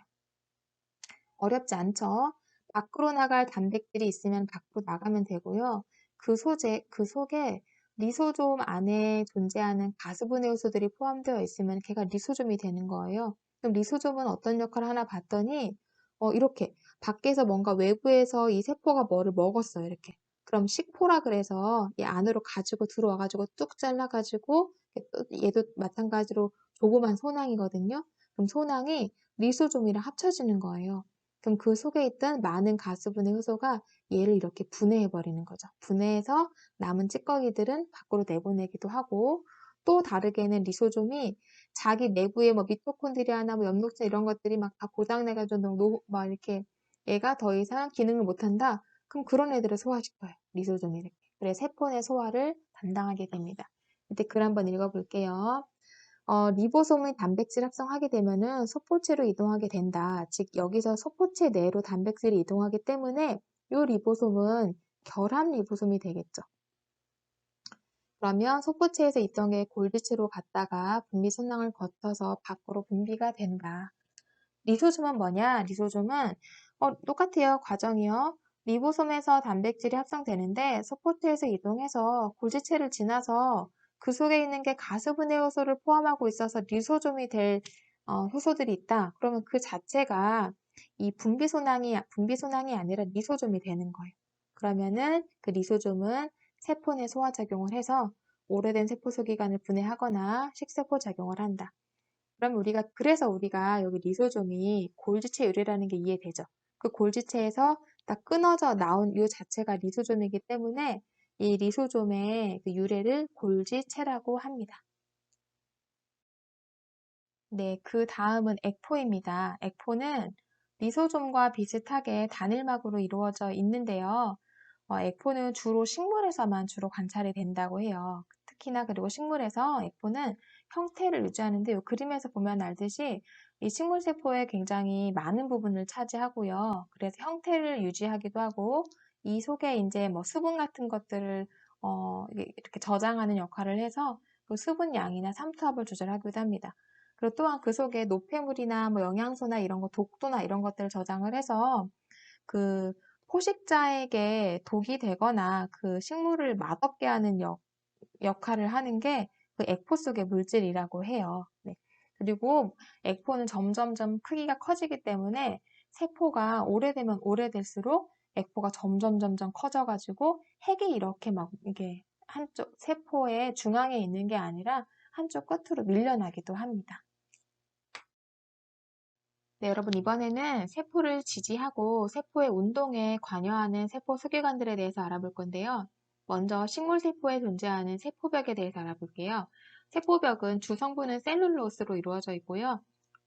어렵지 않죠? 밖으로 나갈 단백질이 있으면 밖으로 나가면 되고요. 그 속에 리소솜 안에 존재하는 가수분해 요소들이 포함되어 있으면 걔가 리소솜이 되는 거예요. 그럼 리소솜은 어떤 역할을 하나 봤더니, 이렇게 밖에서 뭔가 외부에서 이 세포가 뭐를 먹었어요. 이렇게. 그럼 식포라 그래서 이 안으로 가지고 들어와가지고 뚝 잘라가지고 얘도 마찬가지로 조그만 소낭이거든요. 그럼 소낭이 리소솜이랑 합쳐지는 거예요. 그럼 그 속에 있던 많은 가수분해 효소가 얘를 이렇게 분해해버리는 거죠. 분해해서 남은 찌꺼기들은 밖으로 내보내기도 하고, 또 다르게는 리소솜이 자기 내부에 미토콘드리아나 엽록체 이런 것들이 막 다 고장내가지고 막 이렇게 얘가 더 이상 기능을 못한다. 그럼 그런 애들을 소화시켜요. 리소솜이 이렇게. 그래서 세포 내 소화를 담당하게 됩니다. 이때 글 한번 읽어볼게요. 리보솜이 단백질 합성하게 되면은 소포체로 이동하게 된다. 즉, 여기서 소포체 내로 단백질이 이동하기 때문에 이 리보솜은 결합 리보솜이 되겠죠. 그러면 소포체에서 있던 게 골지체로 갔다가 분비 순항을 거쳐서 밖으로 분비가 된다. 리소솜은 뭐냐? 리소솜은 똑같아요. 과정이요. 리보솜에서 단백질이 합성되는데 소포체에서 이동해서 골지체를 지나서 그 속에 있는 게 가수분해 효소를 포함하고 있어서 리소솜이 될 효소들이 있다. 그러면 그 자체가 이 분비순항이 아니라 리소솜이 되는 거예요. 그러면은 그 리소솜은 세포 내 소화작용을 해서 오래된 세포 소기관을 분해하거나 식세포 작용을 한다. 그래서 우리가 여기 리소솜이 골지체 유래라는 게 이해되죠. 그 골지체에서 딱 끊어져 나온 이 자체가 리소솜이기 때문에 이 리소솜의 그 유래를 골지체라고 합니다. 네, 그 다음은 액포입니다. 액포는 리소솜과 비슷하게 단일막으로 이루어져 있는데요. 액포는 주로 식물에서만 주로 관찰이 된다고 해요. 특히나 그리고 식물에서 액포는 형태를 유지하는데 이 그림에서 보면 알듯이 이 식물 세포에 굉장히 많은 부분을 차지하고요. 그래서 형태를 유지하기도 하고 이 속에 이제 뭐 수분 같은 것들을 이렇게 저장하는 역할을 해서 그 수분 양이나 삼투압을 조절하기도 합니다. 그리고 또한 그 속에 노폐물이나 뭐 영양소나 이런 거, 독소나 이런 것들을 저장을 해서 그 포식자에게 독이 되거나 그 식물을 맛없게 하는 역할을 하는 게 그 액포 속의 물질이라고 해요. 네. 그리고 액포는 점점점 크기가 커지기 때문에 세포가 오래되면 오래될수록 액포가 점점 커져가지고 핵이 이렇게 막 이게 한쪽 세포의 중앙에 있는 게 아니라 한쪽 끝으로 밀려나기도 합니다. 네, 여러분 이번에는 세포를 지지하고 세포의 운동에 관여하는 세포 소기관들에 대해서 알아볼 건데요. 먼저 식물세포에 존재하는 세포벽에 대해서 알아볼게요. 세포벽은 주성분은 셀룰로스로 이루어져 있고요.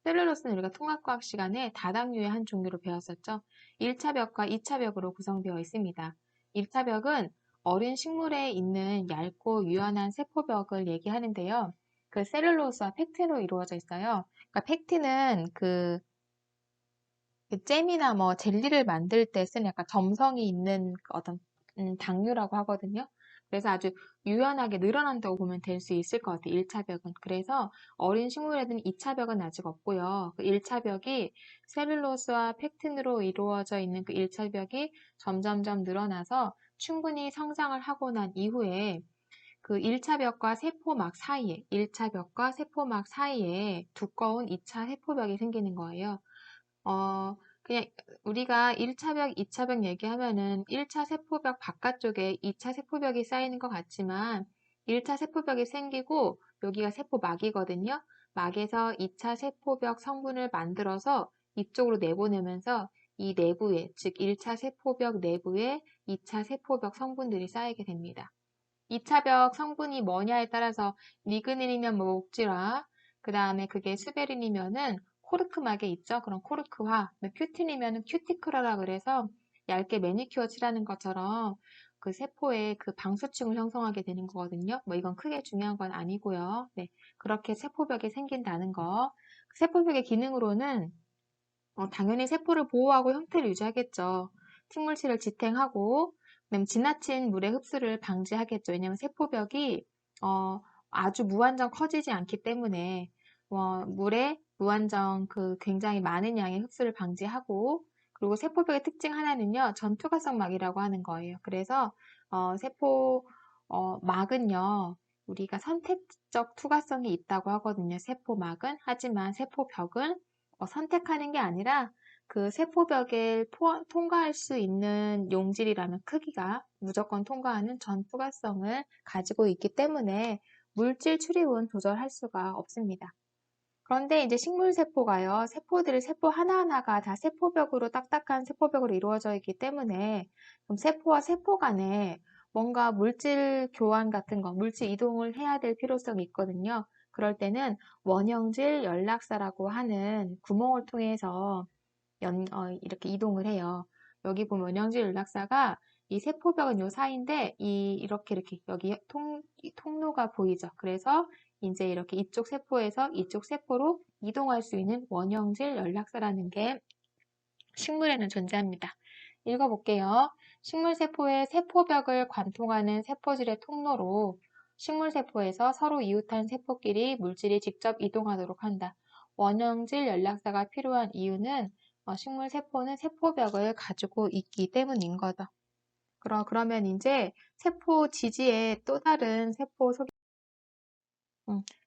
셀룰로스는 우리가 통합과학 시간에 다당류의 한 종류로 배웠었죠. 1차 벽과 2차 벽으로 구성되어 있습니다. 1차 벽은 어린 식물에 있는 얇고 유연한 세포벽을 얘기하는데요. 그 셀룰로스와 팩틴으로 이루어져 있어요. 그러니까 팩틴은 그 잼이나 뭐 젤리를 만들 때 쓰는 약간 점성이 있는 그 어떤 당류라고 하거든요. 그래서 아주 유연하게 늘어난다고 보면 될 수 있을 것 같아요. 1차 벽은. 그래서 어린 식물에는 2차 벽은 아직 없고요. 그 1차 벽이 셀룰로스와 팩틴으로 이루어져 있는 그 1차 벽이 점점점 늘어나서 충분히 성장을 하고 난 이후에 그 1차 벽과 세포막 사이에, 1차 벽과 세포막 사이에 두꺼운 2차 세포벽이 생기는 거예요. 그냥 우리가 1차 벽, 2차 벽 얘기하면은 1차 세포벽 바깥쪽에 2차 세포벽이 쌓이는 것 같지만 1차 세포벽이 생기고 여기가 세포막이거든요. 막에서 2차 세포벽 성분을 만들어서 이쪽으로 내보내면서 이 내부에, 즉 1차 세포벽 내부에 2차 세포벽 성분들이 쌓이게 됩니다. 2차 벽 성분이 뭐냐에 따라서 리그닌이면 뭐 목질화, 그 다음에 그게 수베린이면은 코르크막에 있죠. 그런 코르크화, 큐틴이면은 큐티클화라 그래서 얇게 매니큐어 칠하는 것처럼 그 세포에 그 방수층을 형성하게 되는 거거든요. 뭐 이건 크게 중요한 건 아니고요. 네, 그렇게 세포벽이 생긴다는 거. 세포벽의 기능으로는 당연히 세포를 보호하고 형태를 유지하겠죠. 식물질을 지탱하고, 그다음에 지나친 물의 흡수를 방지하겠죠. 왜냐하면 세포벽이 아주 무한정 커지지 않기 때문에 물에 무한정 그 굉장히 많은 양의 흡수를 방지하고, 그리고 세포벽의 특징 하나는요, 전투가성막이라고 하는 거예요. 그래서 세포 막은요, 우리가 선택적 투과성이 있다고 하거든요. 세포막은. 하지만 세포벽은 선택하는 게 아니라 그 세포벽을 통과할 수 있는 용질이라면 크기가 무조건 통과하는 전투가성을 가지고 있기 때문에 물질 출입은 조절할 수가 없습니다. 그런데 이제 식물세포가요, 세포 하나하나가 다 세포벽으로 딱딱한 세포벽으로 이루어져 있기 때문에 그럼 세포와 세포 간에 뭔가 물질 교환 같은 거, 물질 이동을 해야 될 필요성이 있거든요. 그럴 때는 원형질 연락사라고 하는 구멍을 통해서 이렇게 이동을 해요. 여기 보면 원형질 연락사가 이 세포벽은 요 사이인데 이렇게 여기 통로가 보이죠. 그래서 이제 이렇게 이쪽 세포에서 이쪽 세포로 이동할 수 있는 원형질 연락사라는 게 식물에는 존재합니다. 읽어볼게요. 식물세포의 세포벽을 관통하는 세포질의 통로로 식물세포에서 서로 이웃한 세포끼리 물질이 직접 이동하도록 한다. 원형질 연락사가 필요한 이유는 식물세포는 세포벽을 가지고 있기 때문인 거죠. 그러면 이제 세포 지지의 또 다른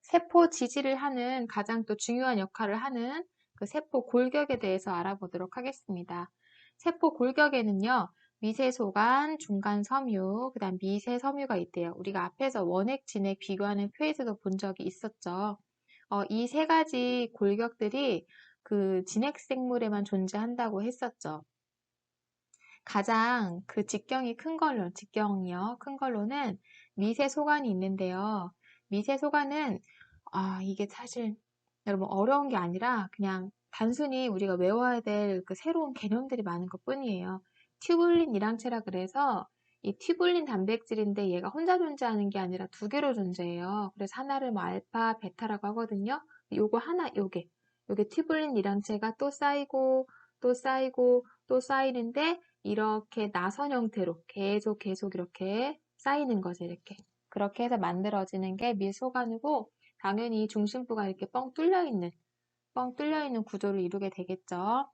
세포 지지를 하는 가장 또 중요한 역할을 하는 그 세포 골격에 대해서 알아보도록 하겠습니다. 세포 골격에는요, 미세소관, 중간섬유, 그 다음 미세섬유가 있대요. 우리가 앞에서 원액, 진액 비교하는 표에서도 본 적이 있었죠. 이 세 가지 골격들이 그 진액생물에만 존재한다고 했었죠. 가장 그 직경이 큰 걸로는 미세소관이 있는데요. 미세소관은 이게 사실 여러분 어려운 게 아니라 그냥 단순히 우리가 외워야 될 그 새로운 개념들이 많은 것 뿐이에요. 튜블린 일항체라 그래서 이 튜블린 단백질인데 얘가 혼자 존재하는 게 아니라 두 개로 존재해요. 그래서 하나를 뭐 알파, 베타라고 하거든요. 요게 튜블린 일항체가 또 쌓이고 또 쌓이고 또 쌓이는데 이렇게 나선 형태로 계속 이렇게 쌓이는 거죠. 이렇게. 그렇게 해서 만들어지는 게 밀소관이고 당연히 중심부가 이렇게 뻥 뚫려 있는 구조를 이루게 되겠죠.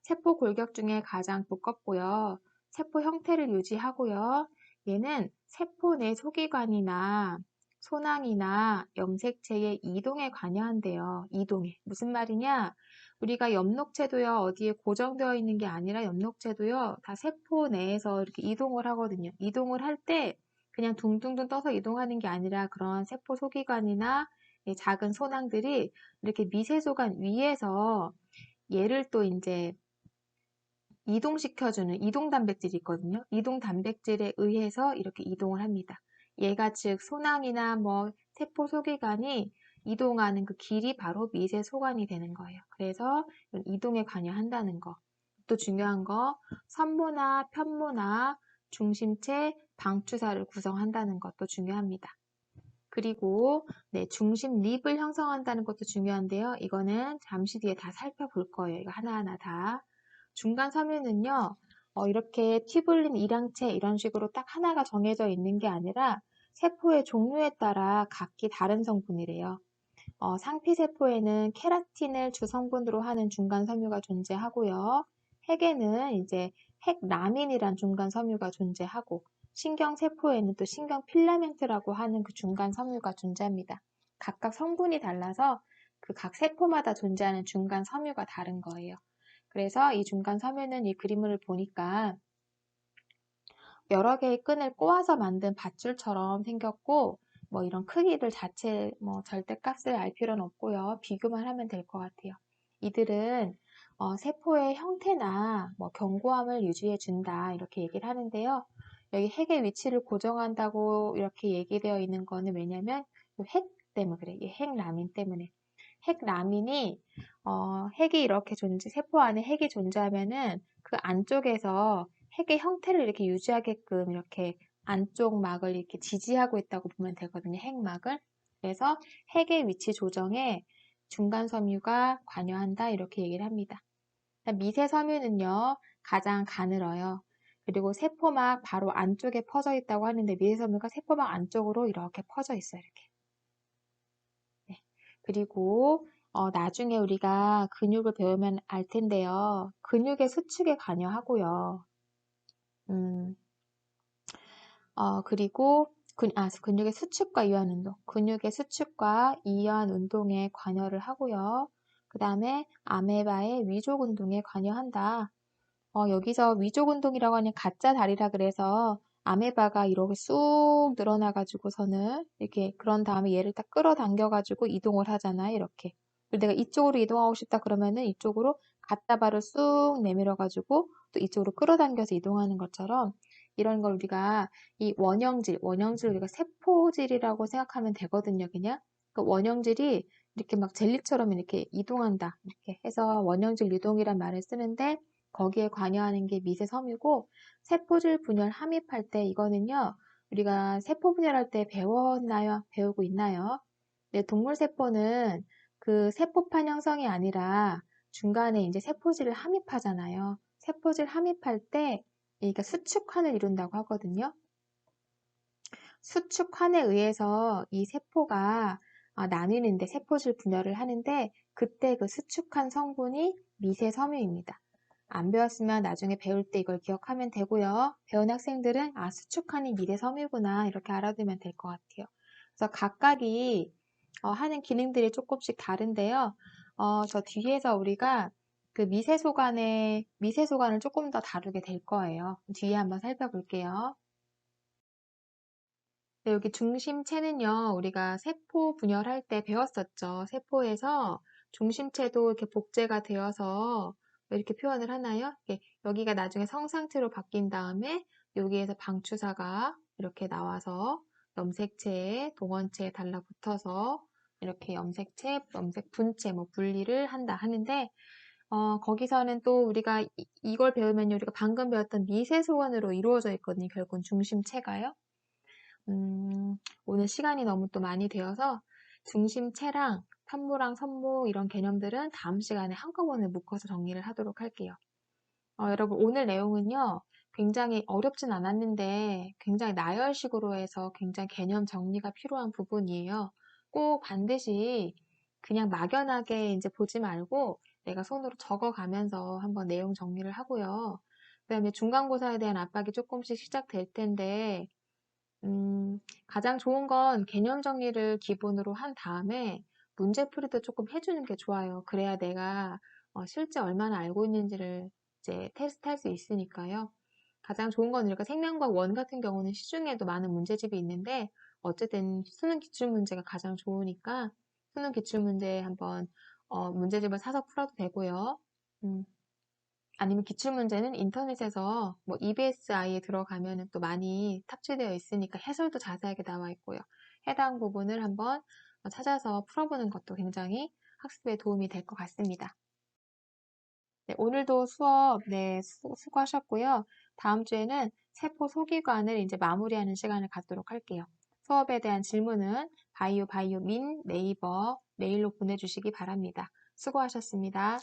세포 골격 중에 가장 두껍고요. 세포 형태를 유지하고요. 얘는 세포 내 소기관이나 소낭이나 염색체의 이동에 관여한대요. 이동에. 무슨 말이냐? 우리가 엽록체도요, 어디에 고정되어 있는 게 아니라 엽록체도요, 다 세포 내에서 이렇게 이동을 하거든요. 이동을 할 때 그냥 둥둥둥 떠서 이동하는 게 아니라 그런 세포 소기관이나 작은 소낭들이 이렇게 미세소관 위에서 얘를 또 이제 이동시켜주는 이동 단백질이 있거든요. 이동 단백질에 의해서 이렇게 이동을 합니다. 얘가 즉 소낭이나 뭐 세포 소기관이 이동하는 그 길이 바로 미세 소관이 되는 거예요. 그래서 이동에 관여한다는 거. 또 중요한 거, 선모나 편모나 중심체, 방추사를 구성한다는 것도 중요합니다. 그리고 중심 립을 형성한다는 것도 중요한데요. 이거는 잠시 뒤에 다 살펴볼 거예요. 이거 하나하나 다. 중간 섬유는요, 이렇게 튜블린 일항체 이런 식으로 딱 하나가 정해져 있는 게 아니라 세포의 종류에 따라 각기 다른 성분이래요. 상피세포에는 케라틴을 주성분으로 하는 중간 섬유가 존재하고요. 핵에는 이제 핵라민이란 중간 섬유가 존재하고 신경세포에는 또 신경필라멘트라고 하는 그 중간 섬유가 존재합니다. 각각 성분이 달라서 그 각 세포마다 존재하는 중간 섬유가 다른 거예요. 그래서 이 중간 섬유는 이 그림을 보니까 여러 개의 끈을 꼬아서 만든 밧줄처럼 생겼고 뭐 이런 크기들 자체 뭐 절대값을 알 필요는 없고요. 비교만 하면 될 것 같아요. 이들은 세포의 형태나 뭐 견고함을 유지해 준다 이렇게 얘기를 하는데요. 여기 핵의 위치를 고정한다고 이렇게 얘기되어 있는 거는 왜냐면 핵 때문에 그래. 이 핵라민 때문에. 핵라민이 핵이 이렇게 세포 안에 핵이 존재하면은 그 안쪽에서 핵의 형태를 이렇게 유지하게끔 이렇게 안쪽 막을 이렇게 지지하고 있다고 보면 되거든요. 핵막을. 그래서 핵의 위치 조정에 중간 섬유가 관여한다 이렇게 얘기를 합니다. 미세 섬유는요. 가장 가늘어요. 그리고 세포막 바로 안쪽에 퍼져 있다고 하는데 미세 섬유가 세포막 안쪽으로 이렇게 퍼져 있어요. 이렇게. 네. 그리고 나중에 우리가 근육을 배우면 알 텐데요. 근육의 수축에 관여하고요. 그리고 근육의 수축과 이완 운동. 근육의 수축과 이완 운동에 관여를 하고요. 그 다음에 아메바의 위족 운동에 관여한다. 여기서 위족 운동이라고 하는 가짜 다리라 그래서 아메바가 이렇게 쑥 늘어나가지고서는 이렇게 그런 다음에 얘를 딱 끌어당겨가지고 이동을 하잖아요. 이렇게. 그리고 내가 이쪽으로 이동하고 싶다 그러면은 이쪽으로 갖다 발을 쑥 내밀어가지고 또 이쪽으로 끌어당겨서 이동하는 것처럼 이런 걸 우리가 이 원형질 우리가 세포질이라고 생각하면 되거든요. 그냥. 그 원형질이 이렇게 막 젤리처럼 이렇게 이동한다. 이렇게 해서 원형질 유동이란 말을 쓰는데 거기에 관여하는 게 미세섬유고 세포질 분열 함입할 때 이거는요. 우리가 세포 분열할 때 배웠나요? 배우고 있나요? 네, 동물 세포는 그 세포판 형성이 아니라 중간에 이제 세포질을 함입하잖아요. 세포질 함입할 때 이게 수축환을 이룬다고 하거든요. 수축환에 의해서 이 세포가 나뉘는데 세포질 분열을 하는데 그때 그 수축환 성분이 미세섬유입니다. 안 배웠으면 나중에 배울 때 이걸 기억하면 되고요. 배운 학생들은 수축환이 미세섬유구나 이렇게 알아두면 될 것 같아요. 그래서 각각이 하는 기능들이 조금씩 다른데요. 저 뒤에서 우리가 그 미세소관을 조금 더 다루게 될 거예요. 뒤에 한번 살펴볼게요. 네, 여기 중심체는요, 우리가 세포 분열할 때 배웠었죠. 세포에서 중심체도 이렇게 복제가 되어서 왜 이렇게 표현을 하나요? 여기가 나중에 성상체로 바뀐 다음에 여기에서 방추사가 이렇게 나와서 염색체에 동원체에 달라붙어서 이렇게 염색체, 염색 분체 뭐 분리를 한다 하는데 거기서는 또 우리가 이걸 배우면 우리가 방금 배웠던 미세소원으로 이루어져 있거든요. 결국은 중심체가요. 오늘 시간이 너무 또 많이 되어서 중심체랑 산모랑 선모 이런 개념들은 다음 시간에 한꺼번에 묶어서 정리를 하도록 할게요. 여러분 오늘 내용은요. 굉장히 어렵진 않았는데 굉장히 나열식으로 해서 굉장히 개념 정리가 필요한 부분이에요. 꼭 반드시 그냥 막연하게 이제 보지 말고 내가 손으로 적어가면서 한번 내용 정리를 하고요. 그다음에 중간고사에 대한 압박이 조금씩 시작될 텐데 가장 좋은 건 개념 정리를 기본으로 한 다음에 문제풀이도 조금 해주는 게 좋아요. 그래야 내가 실제 얼마나 알고 있는지를 이제 테스트할 수 있으니까요. 가장 좋은 건 우리가 생명과학 원 같은 경우는 시중에도 많은 문제집이 있는데 어쨌든 수능 기출문제가 가장 좋으니까 수능 기출문제 한번 문제집을 사서 풀어도 되고요. 아니면 기출문제는 인터넷에서 뭐 EBSI에 들어가면은 또 많이 탑재되어 있으니까 해설도 자세하게 나와 있고요. 해당 부분을 한번 찾아서 풀어보는 것도 굉장히 학습에 도움이 될 것 같습니다. 네, 오늘도 수업 수고하셨고요. 다음 주에는 세포 소기관을 이제 마무리하는 시간을 갖도록 할게요. 수업에 대한 질문은 바이오 민 네이버 메일로 보내주시기 바랍니다. 수고하셨습니다.